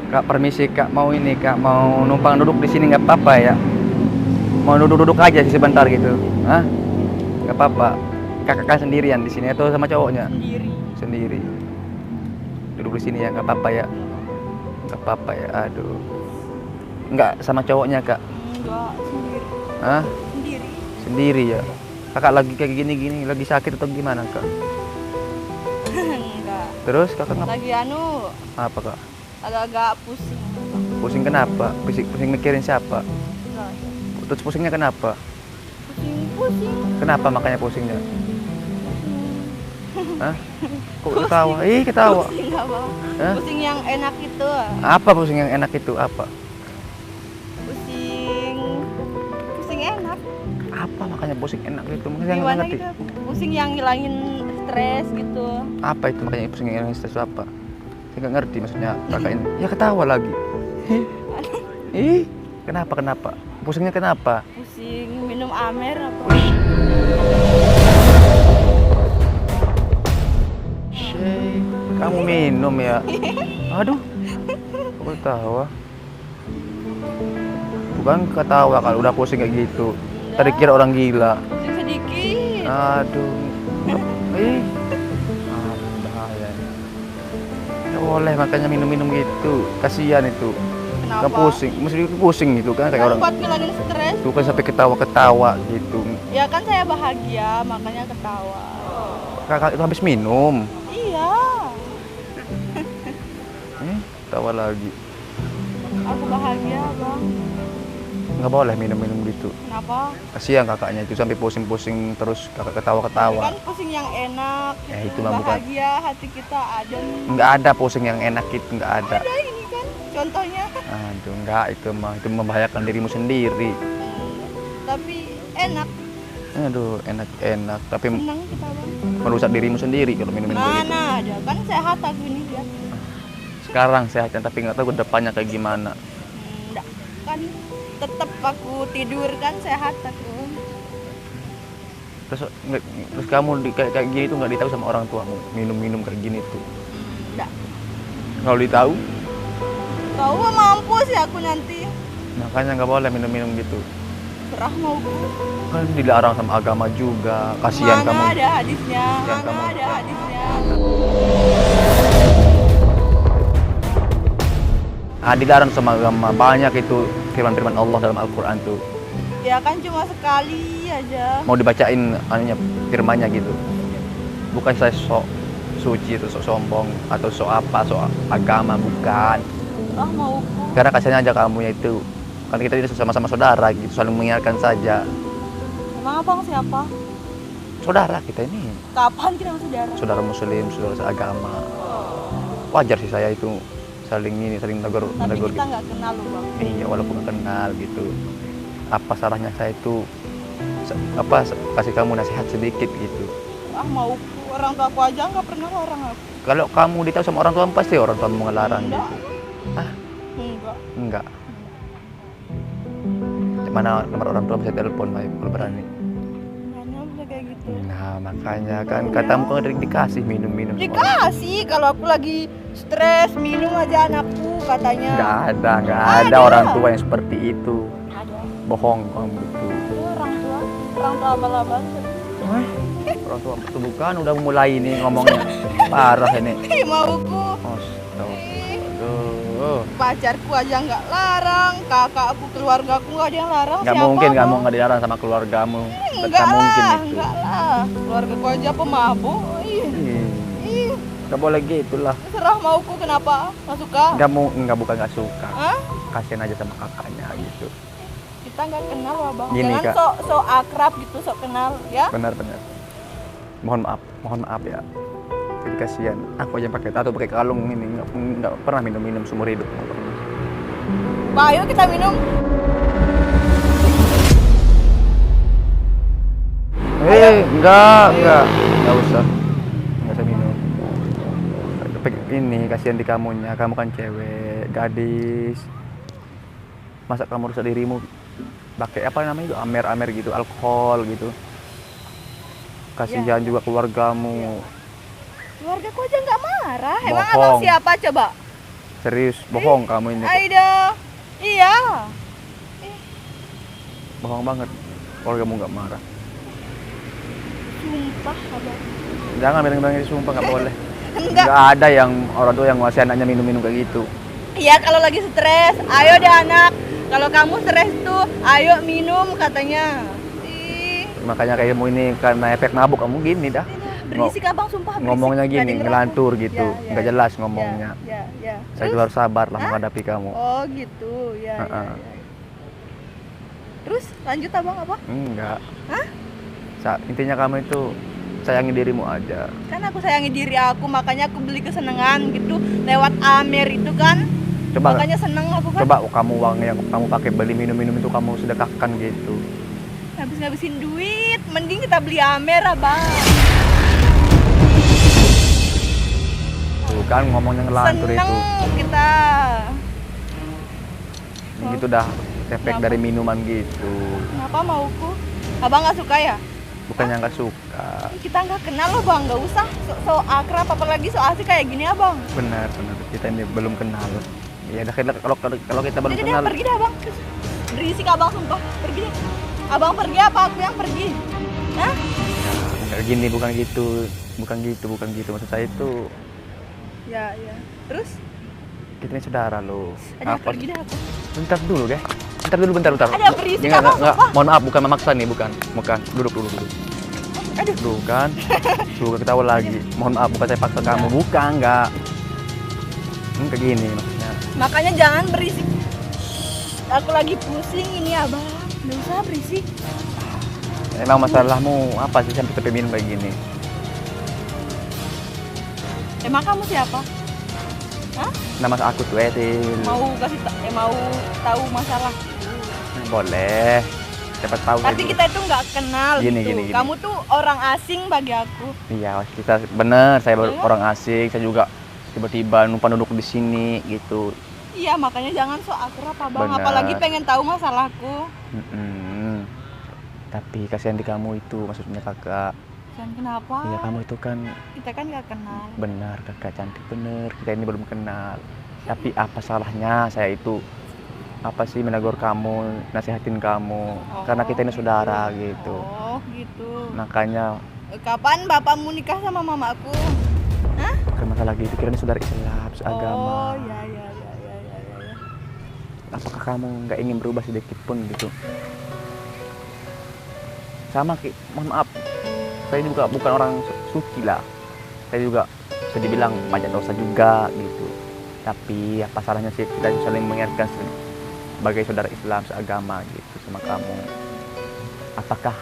Kak, permisi Kak, mau ini Kak, mau numpang duduk di sini nggak apa-apa ya? Mau duduk-duduk aja sih sebentar gitu. Hah? Nggak apa-apa. Kakak kan sendirian di sini atau sama cowoknya? Sendiri. Sendiri. Duduk di sini ya, nggak apa-apa ya? Nggak apa-apa ya, aduh. Nggak sama cowoknya Kak? Enggak, sendiri. Hah? Sendiri. Sendiri ya? Kakak lagi kayak gini-gini, lagi sakit atau gimana Kak? Enggak. Terus kakak Lagi apa Kak? agak-agak pusing. Pusing kenapa? Pusing mikirin siapa? Enggak. Terus pusingnya kenapa? Pusing. Kenapa makanya pusingnya? Hah? Kok ketawa? Ih, ketawa. Pusing apa? Hah? Pusing yang enak itu. Apa pusing yang enak itu? Apa? Pusing. Pusing enak. Apa makanya pusing enak itu? Makanya nggak Gimana ngerti. gitu? Pusing yang ngilangin stres gitu. Apa itu makanya pusing yang stres itu apa? Saya nggak ngerti maksudnya kakak ini. Ya ketawa lagi. Ih, kenapa? Pusingnya kenapa? Pusing minum amer apa? Shey, kamu minum ya? Aduh, kok ketawa? Bukan ketawa kalau udah pusing kayak gitu. Tadi kira orang gila. Pusing sedikit. Aduh, ih, bahaya. Ya boleh makanya minum-minum gitu. Kasihan itu. Kan Kenapa? pusing, mesti pusing gitu kan kayak Kan orang. buat ngilangin stres. Tuh kan sampai ketawa-ketawa gitu. Ya kan saya bahagia, makanya ketawa. Kakak itu habis minum. Iya, Ketawa lagi. aku bahagia bang. Nggak boleh minum-minum gitu. Kenapa? Kasihan kakaknya itu sampai pusing-pusing terus kakak ketawa-ketawa. Kan pusing yang enak. Ya, gitu. itu mah bukan. Bahagia, hati kita adem. Nggak ada pusing yang enak itu, nggak ada. Ada ini kan, contohnya. Aduh, nggak itu mah itu membahayakan dirimu sendiri. Tapi enak, Aduh, enak-enak tapi senang kita bang. merusak dirimu sendiri kalau minum-minum begitu. Mana ada, kan sehat aku ini dia. Sekarang sehatnya tapi nggak tahu ke depannya kayak gimana. Enggak, kan tetap aku tidur kan sehat aku. Terus kamu kayak gini tuh nggak ditahu sama orang tuamu minum-minum kayak gini tuh. Enggak, Kalau ditahu, kau mah mampus ya aku nanti. makanya nggak boleh minum-minum gitu. Serah mauku. Kan dilarang sama agama juga. Kasihan Mana kamu. ada hadisnya, Kasihan mana kamu. ada hadisnya. Dilarang sama agama banyak itu firman-firman Allah dalam Al-Quran tuh. Ya kan cuma sekali aja. Mau dibacain anunya firmannya gitu. Bukan saya sok suci atau sok sombong atau sok apa, sok agama, bukan. Serah mauku. Karena kasihannya aja kamu ya itu. Kan kita ini sama-sama saudara gitu, saling mengingatkan saja. Emang abang siapa? Saudara kita ini, Kapan kita saudara? saudara muslim, saudara seagama. Wajar sih saya itu saling Tapi menegur kita gitu. nggak kenal loh bang. Iya, walaupun nggak kenal gitu. Apa salahnya saya itu kasih kamu nasihat sedikit gitu. Ah mauku, orang tua aku aja nggak pernah larang aku. Kalau kamu ditahu sama orang tua pasti orang tua ngelarang Enggak. gitu. Ah, Enggak. enggak. Mana nomor orang tua bisa telepon, Mai, kalau berani. Mana bisa kayak gitu. Nah, makanya kan katamu kan dikasih minum-minum sama orang. Dikasih kalau aku lagi stres minum aja anakku katanya. Nggak ada Ada. orang tua yang seperti itu. Ada. Bohong kamu itu. Orang tua abal-abal. Orang tua itu bukan udah mulai ini ngomongnya parah ini. Ih, mauku. Aduh. Pacarku aja nggak larang, kakakku, keluargaku nggak ada yang larang. Nggak Siapa, mungkin Bang? kamu nggak dilarang sama keluargamu. Enggak mungkin lah, itu. enggak lah. Keluargaku aja pemabuk. Ih, ih, Nggak boleh gitu lah. serah mauku kenapa? Nggak suka? Bukan nggak suka. Hah? Kasian aja sama kakaknya gitu. Kita nggak kenal loh bang. Gini, Jangan Kak. sok akrab gitu, sok kenal ya. Benar-benar. Mohon maaf ya. Jadi kasihan. Aku aja pakai tato, pakai kalung ini nggak pernah minum seumur hidup. Nggak pernah. Pak, ayo kita minum. Nggak usah minum. Tapi ini kasihan di kamunya, kamu kan cewek, gadis. Masa kamu rusak dirimu pakai apa namanya itu amer gitu, alkohol gitu. Kasihan juga keluargamu. Keluargaku aja nggak marah. Emang Bohong. abang siapa coba? Serius, bohong kamu ini. Aida. Iya. Bohong banget. Keluargamu nggak marah. Sumpah, abang. Jangan bilang-bilang itu sumpah, nggak boleh. Enggak. Nggak ada yang orang tua yang ngasih anaknya minum-minum kayak gitu. Iya, kalau lagi stres, ayo deh anak. Kalau kamu stres tuh, ayo minum katanya. Ih, Makanya kayak kamu ini karena efek mabuk kamu gini dah. berisik abang, sumpah berisik. Ngomongnya Nggak gini, denger aku. ngelantur gitu, Ya, nggak ya, jelas ya, ngomongnya. Ya. Saya itu harus sabar lah menghadapi kamu. Oh gitu, ya. Heeh. Terus lanjut abang apa? Enggak. Hah? Intinya kamu itu sayangi dirimu aja. Kan aku sayangi diri aku, makanya aku beli kesenangan gitu lewat Amer itu kan. Coba Makanya seneng aku kan. coba kamu uang yang kamu pakai beli minum-minum itu kamu sedekahkan gitu. Ngabisin duit, mending kita beli Amer abang. Tuh kan ngomongnya ngelantur Seneng itu. kita. Gitu dah efek Kenapa? dari minuman gitu. Kenapa mauku? Abang nggak suka ya? Bukannya nggak suka. Kita nggak kenal loh bang, nggak usah so akrab, apalagi so asik kayak gini abang. Benar. Kita ini belum kenal. Ya dah kalau kita belum Jadi deh, kenal. pergi deh abang. Berisik abang sumpah, pergi deh. Abang pergi apa aku yang pergi? Hah? Enggak gini, bukan gitu. Maksud saya itu Ya. Terus? kita ini saudara loh. Ada pergi deh aku. Bentar dulu, guys. Bentar. Ada berisik Enggak, abang, enggak. sumpah. Mohon maaf, bukan memaksa nih, bukan. Duduk. Aduh. Tuh kan. Suka ketawa lagi. Mohon maaf, bukan saya paksa kamu, bukan, enggak. Kayak gini maksudnya. Makanya jangan berisik. Aku lagi pusing ini abang. Nggak usah berisik. Emang masalahmu apa sih sampai minum kayak gini? Emang kamu siapa? Hah? Nama aku tuh Etil. Mau tahu masalah? Boleh. Siapa tahu. Tapi kayak kita itu nggak kenal Gini, gitu. gini. Kamu tuh orang asing bagi aku. Iya, kita bener. Saya Iya. orang asing. Saya juga tiba-tiba numpang duduk di sini gitu. Iya, makanya jangan so akrab abang. Benar. Apalagi pengen tahu masalahku. Mm-mm. Tapi kasihan di kamu itu, maksudnya kakak. Dan kenapa? Iya, kamu itu kan Kita kan nggak kenal. benar, kakak cantik bener. Kita ini belum kenal. Tapi apa salahnya saya itu apa sih menegur kamu, nasihatin kamu, karena kita ini saudara gitu. Oh gitu. Makanya Kapan bapakmu nikah sama mamaku? Hah? bukan masalah gitu, kira ini saudara Islam, seagama. Oh ya. Apakah kamu nggak ingin berubah sedikit pun gitu? Sama mohon maaf, saya juga bukan orang suci lah. Saya juga bisa dibilang banyak dosa juga gitu. Tapi apa salahnya sih kita saling mengingatkan sebagai saudara Islam seagama gitu sama kamu. Apakah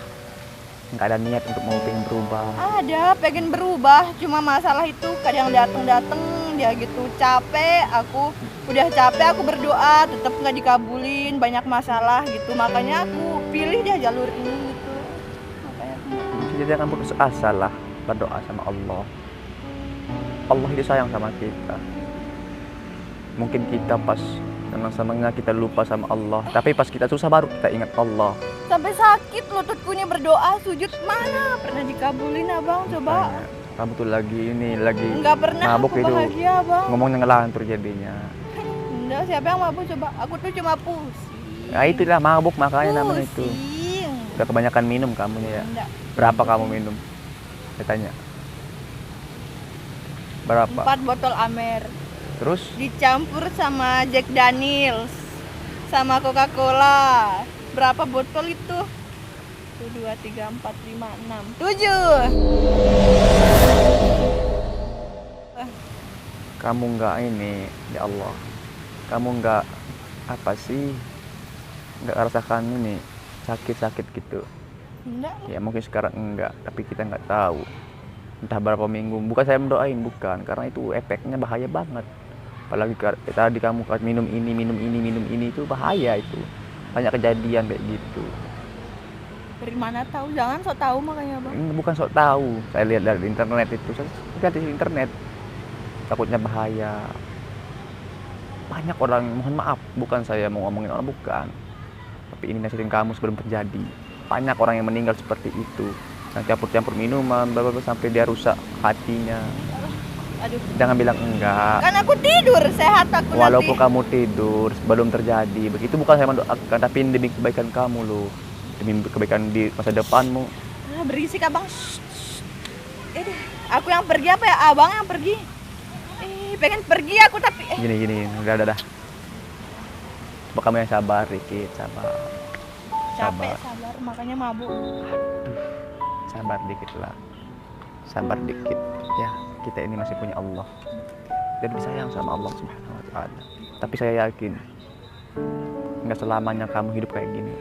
nggak ada niat untuk mau pengen berubah? Ada, pengen berubah. Cuma masalah itu kadang dateng dia gitu capek. Aku udah capek, aku berdoa tetap nggak dikabulin, banyak masalah gitu. Makanya aku pilih dia jalur ini gitu. Makanya aku Jadi jangan putus asa lah, berdoa sama Allah. Allah itu sayang sama kita. Mungkin kita pas senang-senangnya kita lupa sama Allah, tapi pas kita susah baru kita ingat Allah. sampai sakit lututku ini berdoa sujud mana pernah dikabulin abang, coba. Makanya, kamu tuh lagi Nggak pernah mabuk aku itu. bahagia abang. Ngomongnya ngelantur jadinya. Enggak, siapa yang mabuk coba? Aku tuh cuma pusing. Nah itulah mabuk makanya namanya itu. Pusing. Udah kebanyakan minum kamu ya. Enggak. Berapa kamu minum? Saya tanya. Berapa? 4 botol Amer Terus dicampur sama Jack Daniels sama Coca-Cola. Berapa botol itu? 1, 2, 3, 4, 5, 6, 7. kamu nggak ini, ya Allah. Kamu nggak apa sih? Nggak rasakan ini sakit-sakit gitu. Enggak. Ya mungkin sekarang enggak, tapi kita nggak tahu. Entah berapa minggu. Bukan saya mendoain, bukan. Karena itu efeknya bahaya banget. Apalagi tadi kamu minum ini itu bahaya itu. Banyak kejadian kayak gitu. Dari mana tahu? Jangan sok tahu makanya bang. Ini bukan sok tahu. Saya lihat dari internet itu. Saya lihat di internet. Takutnya bahaya. Banyak orang, mohon maaf, bukan saya mau ngomongin orang, bukan. Tapi ini nasihatin kamu sebelum terjadi. Banyak orang yang meninggal seperti itu. Yang campur-campur minuman, sampai dia rusak hatinya. Aduh, Jangan bilang enggak. kan aku tidur sehat aku Walaupun nanti. kamu tidur sebelum terjadi, begitu bukan saya mendoakan, tapi demi kebaikan kamu loh, demi kebaikan di masa depanmu. Ah, berisik abang. Shh, shh. Deh, aku yang pergi apa ya? Abang yang pergi. Pengen pergi aku tapi Gini, udah. Coba kamu yang sabar dikit, sabar. capek, sabar, makanya mabuk. Sabar dikit lah, sabar dikit. Ya, kita ini masih punya Allah dan disayang sama Allah Subhanahu Wa Taala. Tapi saya yakin nggak selamanya kamu hidup kayak gini.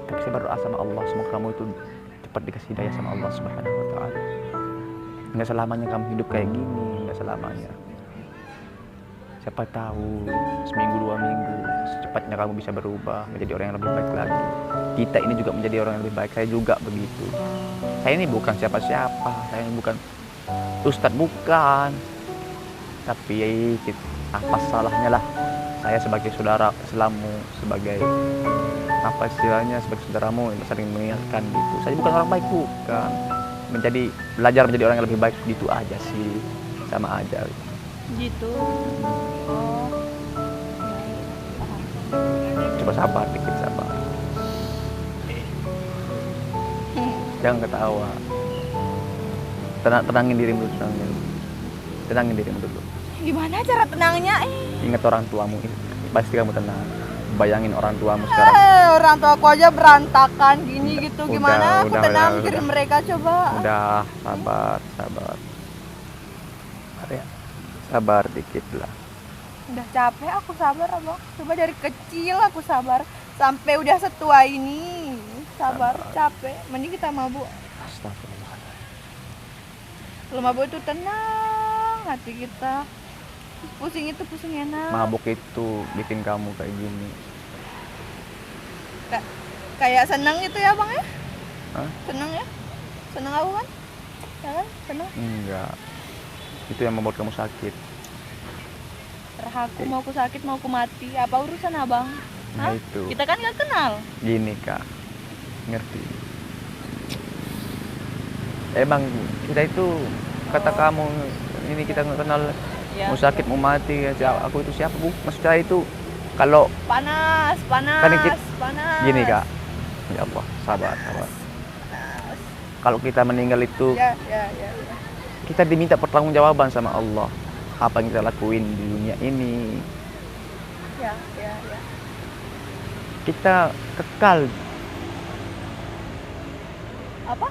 Tapi saya berdoa sama Allah, semoga kamu itu cepat dikasih hidayah sama Allah Subhanahu Wa Taala. Nggak selamanya kamu hidup kayak gini, nggak selamanya. Siapa tahu seminggu 2 minggu secepatnya kamu bisa berubah menjadi orang yang lebih baik lagi. Kita ini juga menjadi orang yang lebih baik. Saya juga begitu. Saya ini bukan siapa-siapa. Saya ini bukan ustadz, bukan. Tapi apa salahnya lah saya sebagai saudara Islammu, sebagai apa istilahnya, sebagai saudaramu yang sering mengingatkan gitu. Saya bukan orang baik, bukan. Belajar menjadi orang yang lebih baik gitu aja sih, sama aja. Gitu. Oh. Coba sabar dikit, sabar. Jangan ketawa. Tenangin dirimu dulu, tenangin dirimu dulu. Gimana cara tenangnya? Ingat orang tuamu, pasti kamu tenang. Bayangin orang tuamu sekarang. Orang tua aku aja berantakan gini gitu. Gimana aku udah, tenang udah. mikirin mereka coba. Udah, sabar. Ya, sabar dikit lah. Udah capek aku sabar abang. Coba dari kecil aku sabar sampai udah setua ini. Sabar, capek. Mending kita mabuk. Astagfirullahaladzim. Kalau mabuk itu tenang hati kita. Pusing itu pusing enak. Mabuk itu bikin kamu kayak gini. Kayak seneng gitu ya bang ya? Hah? Seneng ya? Seneng aku kan? Ya kan? Seneng. Enggak. Itu yang membuat kamu sakit. Terus aku mau aku sakit mau aku mati. Apa urusan abang? Nah Hah? itu. Kita kan gak kenal. Gini kak, ngerti. Emang kita itu kata kamu ini kita nggak kenal, Ya. mau sakit mau mati. Aku itu siapa bu? Maksud saya itu kalau Panas. Kan Panas. gini kak, ya Allah, sabar. Kalau kita meninggal itu Ya. kita diminta pertanggungjawaban sama Allah apa yang kita lakuin di dunia ini. Ya. Kita kekal, Apa?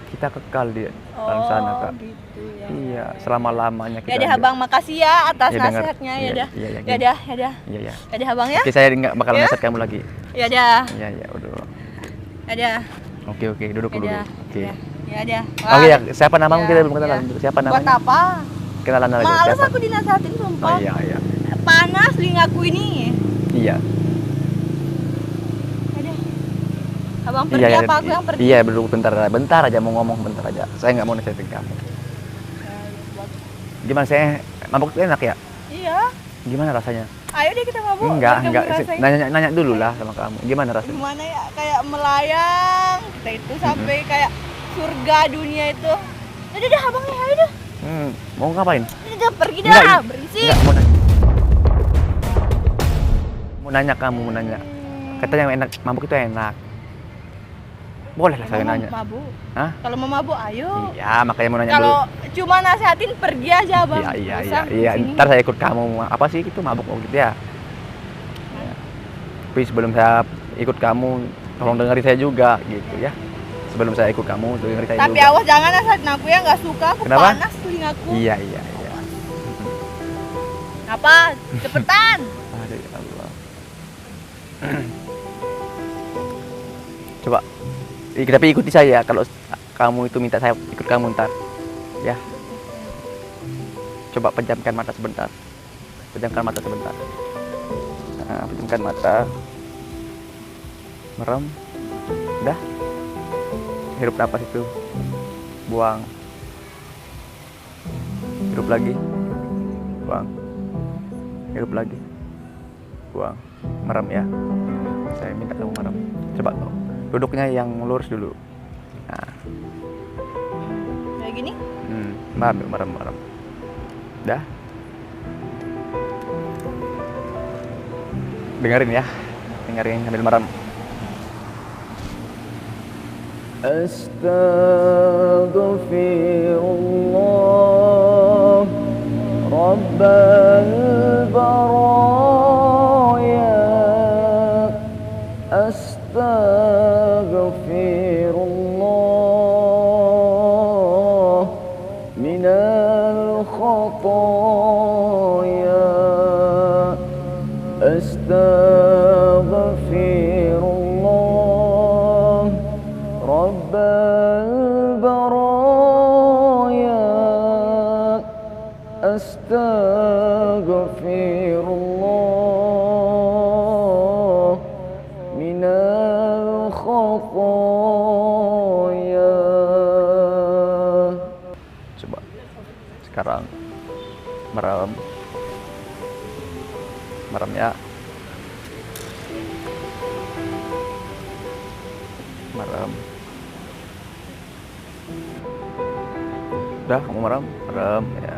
kita kekal di dalam sana kak. Gitu ya. Iya, selama-lamanya Ya kita deh ada. abang, makasih ya atas Ya, dengar. nasihatnya. Iya, Ya dah. iya, Ya gini. dah. Iya ya. Ya dah abang ya. Oke, saya nggak bakal Ya. nasihat kamu lagi. Ya dah. Iya, udah. Ya dah. Oke, duduk dulu. Ya dah. Oke. Ya dah. Oke ya, siapa namamu Ya, kita belum kenalan. ya. Siapa Buat namanya? apa? Kenalan aja. Males Siapa? aku dinasehatin sumpah. Oh iya. Panas telingaku ini. Iya. Ya dah. Abang pergi apa aku yang pergi? Iya, duduk bentar aja mau ngomong bentar aja. Saya nggak mau nasihatin kamu. Gimana saya mabuk itu enak ya? Iya. Gimana rasanya? Ayo deh kita mabuk. Enggak. biar kamu ngerasain. Nanya dulu lah sama kamu. Gimana rasanya? Gimana ya, kayak melayang kita itu sampai kayak surga dunia itu. Udah dah abang ya, ayo dah. Mau ngapain? Udah pergi dah, Enggak, berisik. Enggak, mau nanya kamu, mau nanya. Katanya enak, mabuk itu enak. Boleh lah saya Mau nanya. mabuk. Hah? Kalau mau mabuk ayo. Iya, makanya mau nanya Kalau dulu. cuma nasehatin pergi aja abang. Iya. Usah di sini. Ntar saya ikut kamu. Apa sih itu mabuk gitu ya? Ya. Tapi sebelum saya ikut kamu, tolong dengerin saya juga gitu ya. Sebelum saya ikut kamu, dengerin saya Tapi juga. awas jangan nasehatin aku ya, nggak suka aku. Kenapa? Panas telingaku. Iya. Apa? Cepetan. Aduh ya Allah. Coba, tapi ikuti saya. Kalau kamu itu minta saya ikut kamu ntar, ya. Coba pejamkan mata sebentar. Nah, pejamkan mata. Merem. Udah. Hirup napas itu. Buang. Hirup lagi. Buang. Hirup lagi. Buang. Merem ya. Saya minta kamu merem. Coba duduknya yang lurus dulu. Nah, Kayak gini. Merem. Dah. Dengerin ya. Dengerin sambil merem. Astaghfirullah Rabbal baraya. Astaghfirullah minal khataya. Astaghfirullah Rabbal baraya. Astaghfirullah minal khataya. Coba sekarang merem ya. Merem. Udah, kamu merem ya.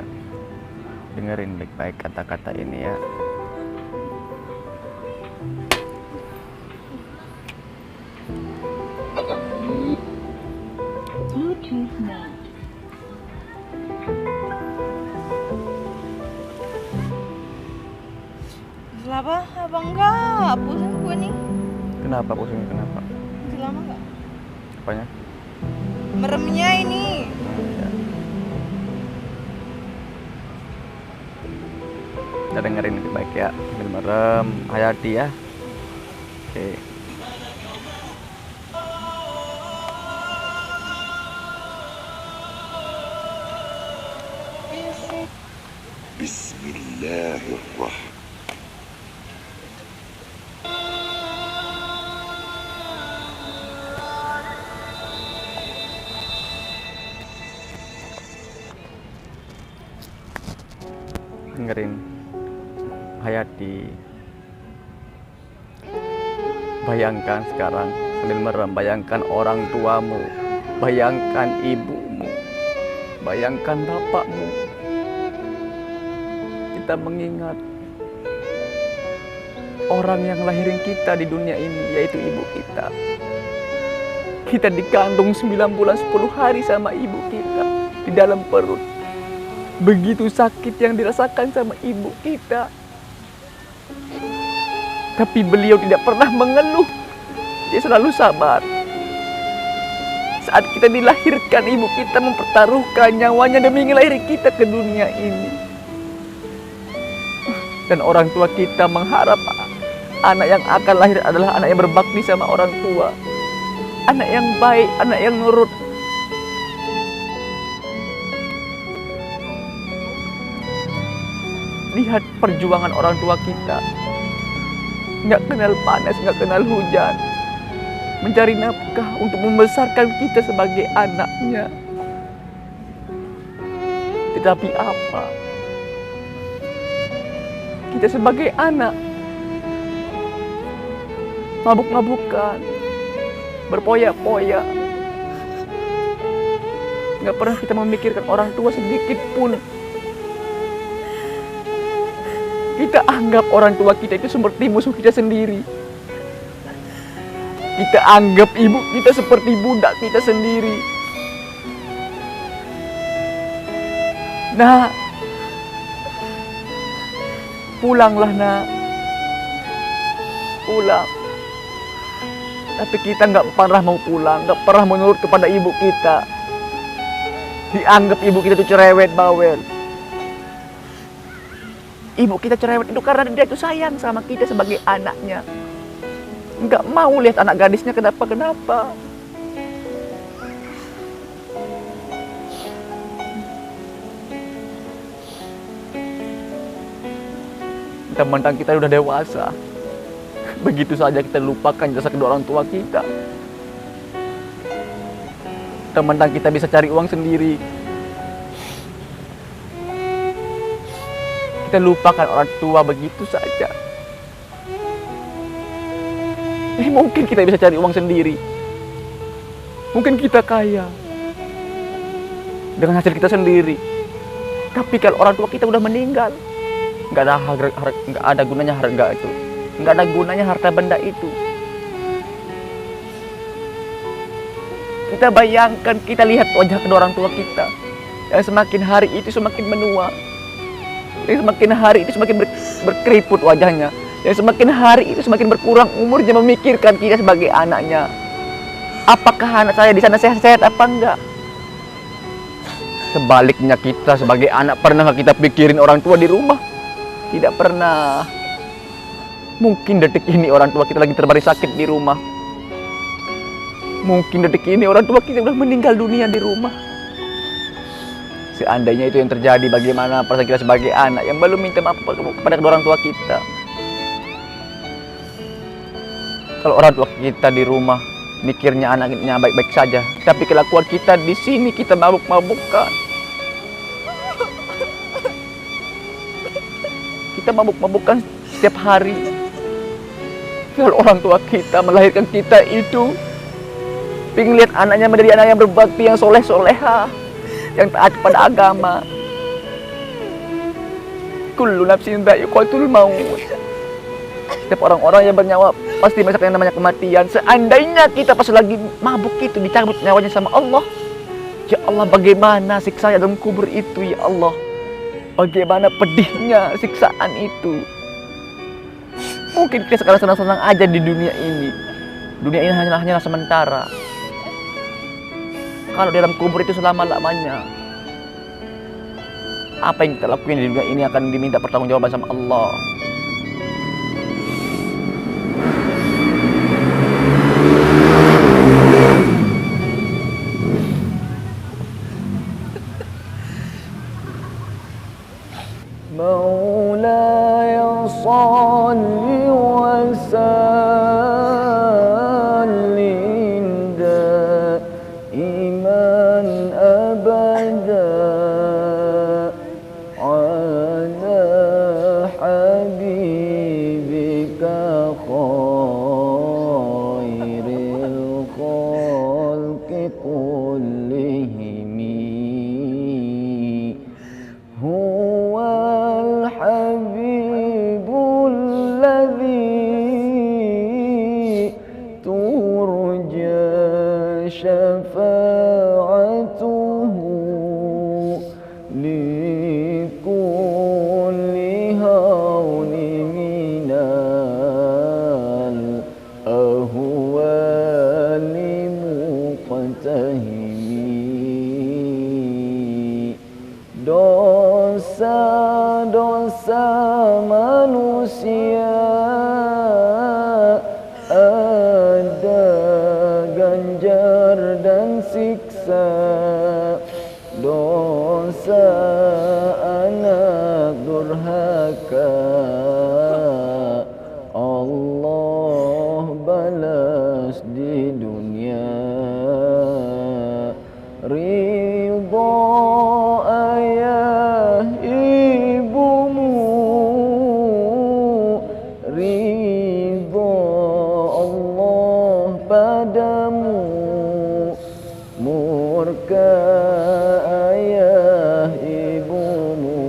Dengerin baik-baik kata-kata ini ya. Bluetooth mode. Kenapa? Apa enggak? Pusing gue nih. Kenapa pusing? Kenapa? Masih lama enggak? Apanya? Meremnya ini. Ya. Kita dengerin baik ya. Sambil merem, hayati ya. Oke. Bismillahirrahmanirrahim. Dengerin, hayati. Bayangkan sekarang sambil merem, bayangkan orang tuamu, bayangkan ibumu, bayangkan bapakmu. Kita mengingat orang yang lahirin kita di dunia ini, yaitu ibu kita. Kita dikandung 9 bulan 10 hari sama ibu kita di dalam perut. Begitu sakit yang dirasakan sama ibu kita. Tapi beliau tidak pernah mengeluh. Dia selalu sabar. Saat kita dilahirkan, ibu kita mempertaruhkan nyawanya demi ngelahiri kita ke dunia ini. Dan orang tua kita mengharap anak yang akan lahir adalah anak yang berbakti sama orang tua. Anak yang baik, anak yang nurut. Lihat perjuangan orang tua kita. Nggak kenal panas, nggak kenal hujan. Mencari nafkah untuk membesarkan kita sebagai anaknya. Tetapi apa? Kita sebagai anak mabuk-mabukan, berpoya-poya. Nggak pernah kita memikirkan orang tua sedikit pun. Kita anggap orang tua kita itu seperti musuh kita sendiri. Kita anggap ibu kita seperti budak kita sendiri. Nah, pulanglah nak. Pulang. Tapi kita nggak pernah mau pulang, nggak pernah menurut kepada ibu kita. Dianggap ibu kita itu cerewet, bawel. Ibu kita cerewet itu karena dia itu sayang sama kita sebagai anaknya. Nggak mau lihat anak gadisnya kenapa-kenapa. Mentang-mentang kita udah dewasa, begitu saja kita lupakan jasa kedua orang tua kita. Mentang-mentang kita bisa cari uang sendiri, kita lupakan orang tua begitu saja. Mungkin kita bisa cari uang sendiri. Mungkin kita kaya. dengan hasil kita sendiri. Tapi kalau orang tua kita udah meninggal, nggak ada gunanya harga itu, nggak ada gunanya harta benda itu. Kita bayangkan, kita lihat wajah kedua orang tua kita yang semakin hari itu semakin menua, yang semakin hari itu semakin berkeriput wajahnya, yang semakin hari itu semakin berkurang umurnya, memikirkan kita sebagai anaknya. Apakah anak saya di sana sehat-sehat apa enggak? Sebaliknya kita sebagai anak, pernah kita pikirin orang tua di rumah? Tidak pernah. Mungkin detik ini orang tua kita lagi terbaring sakit di rumah. Mungkin detik ini orang tua kita sudah meninggal dunia di rumah. Seandainya itu yang terjadi, bagaimana perasaan kita sebagai anak yang belum minta maaf kepada kedua orang tua kita? Kalau orang tua kita di rumah mikirnya anaknya baik-baik saja, tapi kelakuan kita di sini kita mabuk-mabukan. Kita mabuk-mabukan setiap hari. Kalau orang tua kita melahirkan kita itu pengen lihat anaknya menjadi anak yang berbakti, yang soleh-soleha, yang taat kepada agama. Kullu nafsin dha'iqatul maut. Setiap orang-orang yang bernyawa pasti merasakan yang namanya kematian. Seandainya kita pas lagi mabuk itu dicabut nyawanya sama Allah, ya Allah, bagaimana siksa dalam kubur itu, ya Allah. Bagaimana pedihnya siksaan itu. Mungkin kita sekarang senang-senang aja di dunia ini. Dunia ini hanyalah sementara. Kalau dalam kubur itu selama-lamanya, apa yang kita lakukan di dunia ini akan diminta pertanggungjawaban sama Allah. مولاي صل وسلم دائما أبدا على حبيبك خير الخلق كلهم. هو الحبيب الذي ترجى شفاعته لكل هون من الأهوال مقتهم. Dosa-dosa manusia ada ganjar dan siksa. Dosa anak durhaka Allah balas di dunia. Ridho ayah ibumu, ridho Allah padamu. Murka ayah ibumu,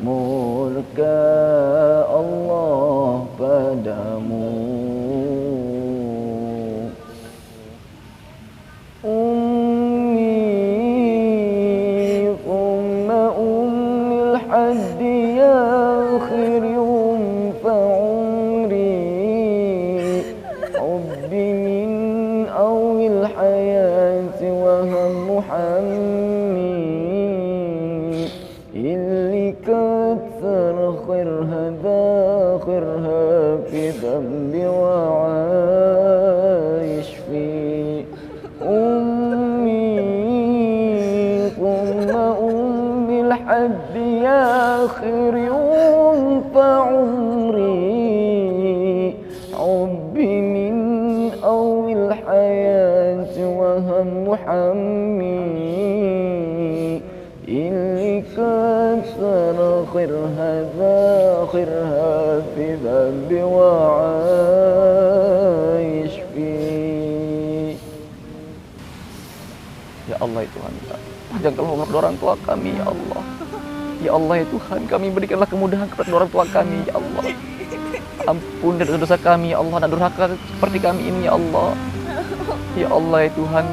murka Allah padamu. الحد يا خير يوم فعمري حبي من أو الحياة وهم حمي اللي كثر خيرها ذاخرها في ذنبي وعايش فيه. أمي ثم أمي الحد يا آخر يوم فعمري حبي من أول الحياة وهم حمي اللي كثر خيرها ذاخرها في ذنبي وعايش فيه. Ya Ya Allah ya Tuhan, panjangkanlah umur kedua orang tua kami ya Allah. Ya Allah ya Tuhan, kami berikanlah kemudahan kepada kedua orang tua kami ya Allah. Ampun dosa-dosa kami ya Allah, dan durhaka seperti kami ini ya Allah. Ya Allah ya Tuhan,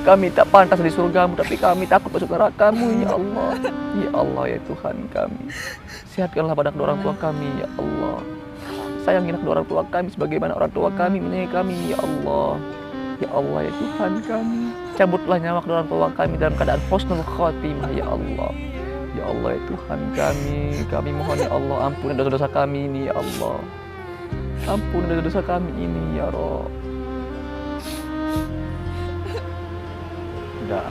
kami tak pantas di surgamu, tapi kami takut masuk nerakamu ya Allah. Ya Allah ya Tuhan kami, sehatkanlah pada kedua orang tua kami ya Allah. Sayangilah kedua orang tua kami sebagaimana orang tua kami menyayangi kami ya Allah. Ya Allah ya Tuhan kami, cabutlah nyawa kedua orang tua kami dalam keadaan husnul khotimah ya Allah. Ya Allah ya Tuhan kami mohon ya Allah, ampuni dosa-dosa kami ini ya Allah. Ampuni dosa-dosa kami ini ya Rabb. Udah.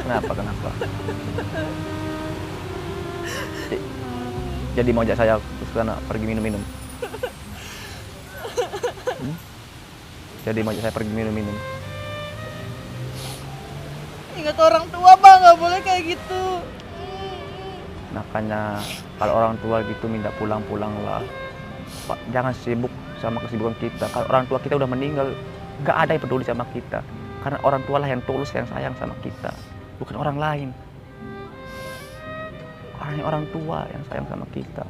Kenapa? Jadi mau ajak saya terus karena pergi minum-minum. Jadi mau ajak saya pergi minum-minum. Ingat orang tua bang, nggak boleh kayak gitu. Makanya kalau orang tua gitu minta pulang-pulanglah. Pak, jangan sibuk sama kesibukan kita. Kalau orang tua kita udah meninggal, nggak ada yang peduli sama kita. Karena orang tua lah yang tulus, yang sayang sama kita, bukan orang lain. Orang tua yang sayang sama kita,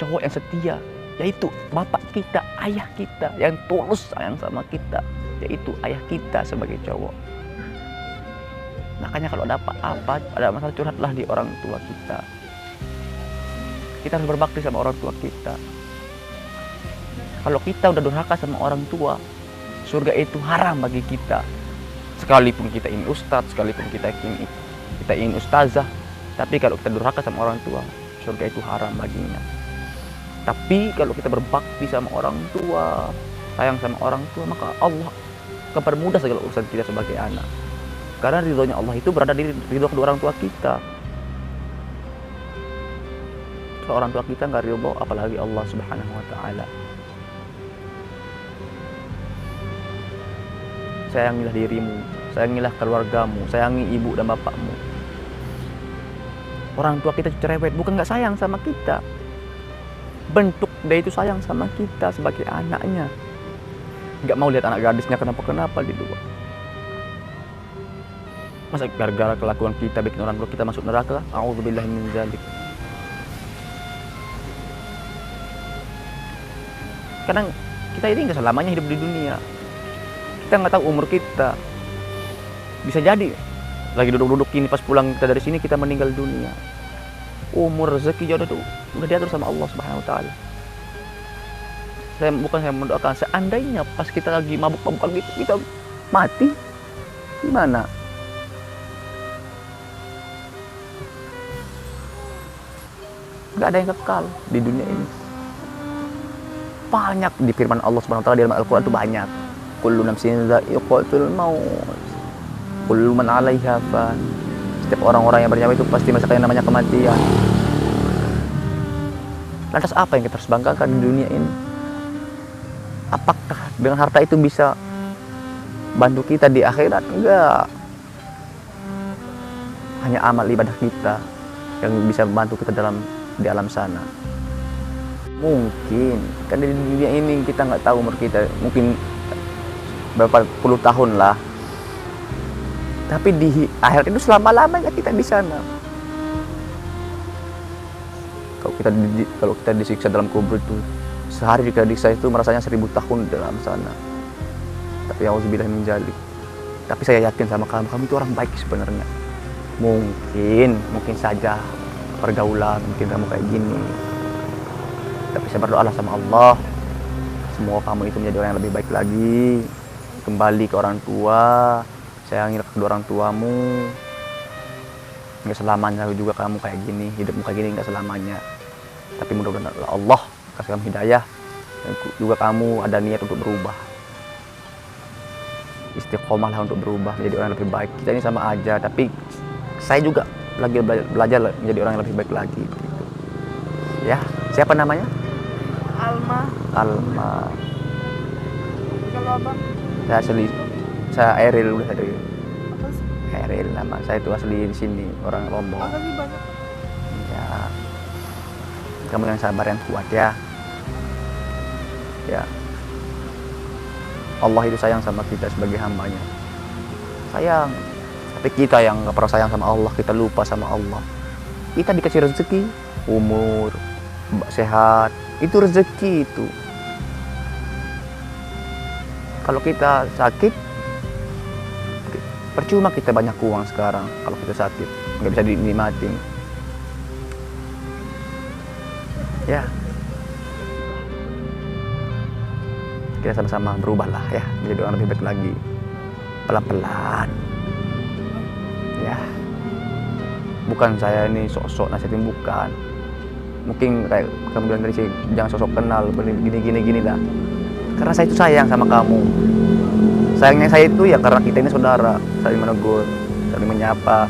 cowok yang setia, yaitu bapak kita, ayah kita yang tulus sayang sama kita, yaitu ayah kita sebagai cowok. Makanya kalau ada apa-apa, ada masalah, curhatlah di orang tua kita. Kita harus berbakti sama orang tua kita. Kalau kita udah durhaka sama orang tua, surga itu haram bagi kita. Sekalipun kita ini ustadz, sekalipun kita ini ustazah, tapi kalau kita durhaka sama orang tua, surga itu haram baginya. Tapi kalau kita berbakti sama orang tua, sayang sama orang tua, maka Allah akan permudah segala urusan kita sebagai anak. Karena ridhonya Allah itu berada di ridho kedua orang tua kita. Kalau orang tua kita nggak ridho, apalagi Allah Subhanahu wa Ta'ala. Sayangilah dirimu, sayangilah keluargamu, sayangi ibu dan bapakmu. Orang tua kita cerewet, bukan nggak sayang sama kita. Bentuk dia itu sayang sama kita sebagai anaknya. Nggak mau lihat anak gadisnya kenapa-kenapa di luar. Masa gara-gara kelakuan kita bikin orang tua kita masuk neraka? A'udzubillahi min dzalik. Kadang kita ini nggak selamanya hidup di dunia. Kita nggak tahu umur kita. Bisa jadi lagi duduk-duduk ini pas pulang kita dari sini kita meninggal dunia. Umur rezeki jodoh tuh udah diatur sama Allah Subhanahu wa Ta'ala. Saya mendoakan seandainya pas kita lagi mabuk-mabukan gitu kita mati, gimana? Gak ada yang kekal di dunia ini. Banyak di firman Allah Subhanahu wa Ta'ala di dalam Al-Qur'an itu banyak. Kullu nafsin dha'iqatul maut. Kullu man 'alaiha fan. Setiap orang-orang yang bernyawa itu pasti merasakan yang namanya kematian. Lantas apa yang kita harus banggakan di dunia ini? Apakah dengan harta itu bisa bantu kita di akhirat? Enggak. Hanya amal ibadah kita yang bisa membantu kita di alam sana. Mungkin kan di dunia ini kita nggak tahu umur kita, mungkin berapa puluh tahun lah. Tapi di akhirat itu selama-lamanya kita di sana. Kalau kita disiksa dalam kubur itu, sehari kita disiksa itu merasanya 1000 tahun di dalam sana. Tapi auzubillahi min dzalik. Tapi saya yakin sama kamu itu orang baik sebenarnya. Mungkin saja pergaulan, mungkin kamu kayak gini. Tapi saya berdoalah sama Allah, semoga kamu itu menjadi orang yang lebih baik lagi. Kembali ke orang tua, sayangilah kedua orang tuamu. Nggak selamanya juga kamu kayak gini, hidupmu kayak gini nggak selamanya. Tapi mudah-mudahan Allah kasih kamu hidayah, dan juga kamu ada niat untuk berubah. Istiqomahlah untuk berubah, menjadi orang yang lebih baik. Kita ini sama aja, tapi saya juga lagi belajar menjadi orang yang lebih baik lagi. Gitu. Ya, siapa namanya? Alma. Kalau abang? Saya Eril udah tadi. Khairil nama saya itu asli di sini, orang Lombok. Makasih banyak. Ya, kamu yang sabar, yang kuat ya. Ya, Allah itu sayang sama kita sebagai hambanya. Sayang. Tapi kita yang nggak pernah sayang sama Allah, kita lupa sama Allah. Kita dikasih rezeki, umur, sehat, itu rezeki itu. Kalau kita sakit, percuma kita banyak uang sekarang. Kalau kita sakit, nggak bisa dinikmatin. Ya, kita sama-sama berubah lah ya, menjadi orang lebih baik lagi, pelan-pelan. Ya, bukan saya ini sok-sok nasihatin, bukan. Mungkin kayak kamu bilang tadi sih, jangan sosok kenal, gini lah. Karena saya itu sayang sama kamu. Sayangnya saya itu ya karena kita ini saudara, saling menegur, saling menyapa.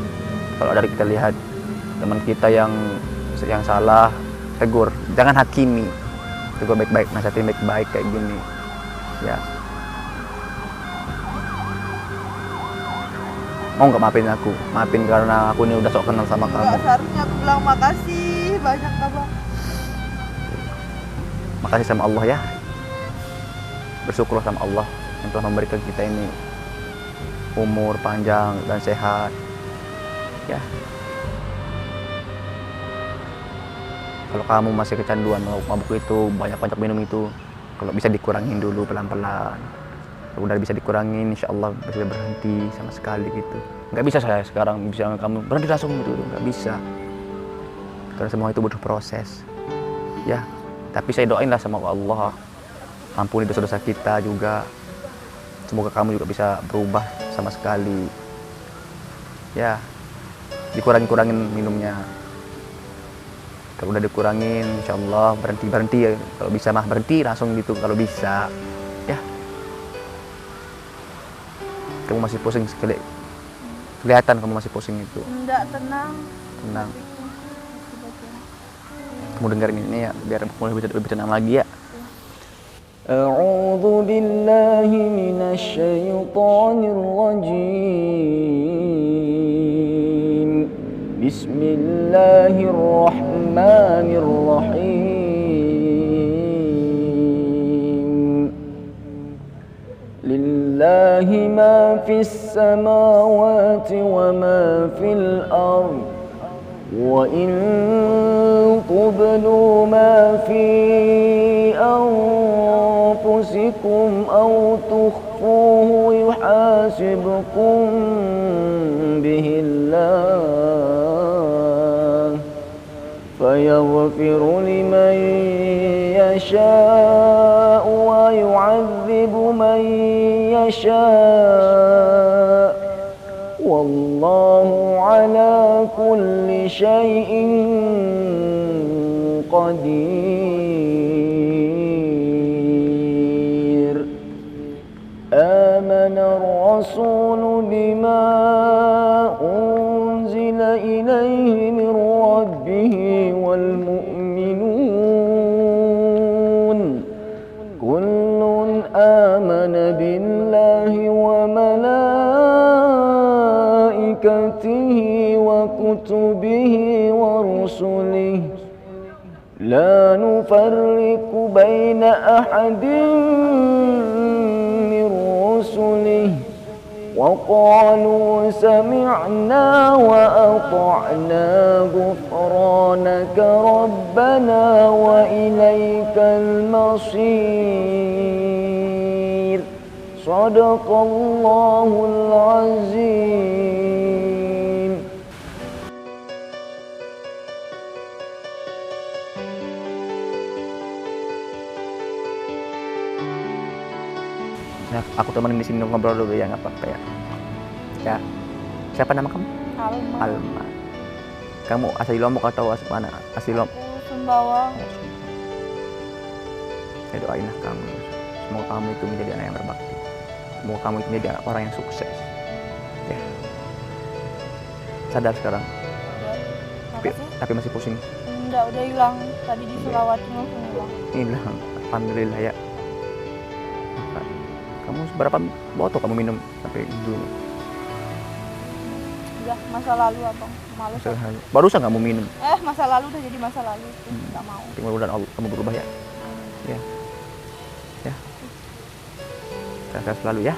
Kalau ada kita lihat teman kita yang salah, tegur, jangan hakimi. Tegur baik-baik, nasihatin baik-baik kayak gini. Ya. Mau nggak maafin aku? Maafin karena aku ini udah sok kenal sama kamu. Enggak, seharusnya aku bilang makasih banyak Abang. Makasih sama Allah ya. Bersyukur sama Allah yang telah memberikan kita ini umur panjang dan sehat. Ya. Kalau kamu masih kecanduan mabuk itu, banyak-banyak minum itu, kalau bisa dikurangin dulu pelan-pelan. Kalau udah bisa dikurangin, insya Allah bisa berhenti sama sekali gitu. Nggak bisa saya sekarang bisa kamu berhenti langsung gitu, nggak bisa. Karena semua itu butuh proses. Ya, tapi saya doain lah sama Allah, ampuni dosa-dosa kita juga. Semoga kamu juga bisa berubah sama sekali. Ya, dikurangin minumnya. Kalau udah dikurangin, insya Allah berhenti ya. Kalau bisa mah berhenti langsung gitu kalau bisa. Ya, kamu masih pusing sekali. Kelihatan kamu masih pusing itu. Enggak, tenang. Tenang. Kamu dengerin ini ya, biar kamu lebih tenang lagi ya. أعوذ بالله من الشيطان الرجيم بسم الله الرحمن الرحيم لله ما في السماوات وما في الأرض وإن تبدوا ما في أنفسكم أو تخفوه يحاسبكم به الله فيغفر لمن يشاء ويعذب من يشاء والله على كل شيء قدير آمن الرسول بما أنزل إليه من ربه والمؤمنون كل آمن بالله وملائكته وكتبه ورسله لا نفرق بين أحد من رسله وقالوا سمعنا وأطعنا غفرانك ربنا وإليك المصير صدق الله العظيم. Ya, aku temenin di sini ngobrol dulu ya, nggak apa-apa ya. Ya, siapa nama kamu? Alma. Alma. Kamu asli Lombok atau asli mana? Asli Lombok. Aku Sumbawa. Saya doain lah kamu. Semoga kamu itu menjadi anak yang berbakti. Semoga kamu itu menjadi orang yang sukses. Ya. Sadar sekarang. Tapi masih pusing. Enggak, udah hilang. Tadi di Sulawesi langsung hilang. Hilang. Alhamdulillah ya. Kamu berapa botol kamu minum sampai dulu? udah masa lalu abang, malu. Masa lalu. Barusan nggak mau minum. Masa lalu udah jadi masa lalu itu, nggak mau. Mudah-mudahan Allah kamu berubah ya. Ya. Ya. Sehat selalu ya.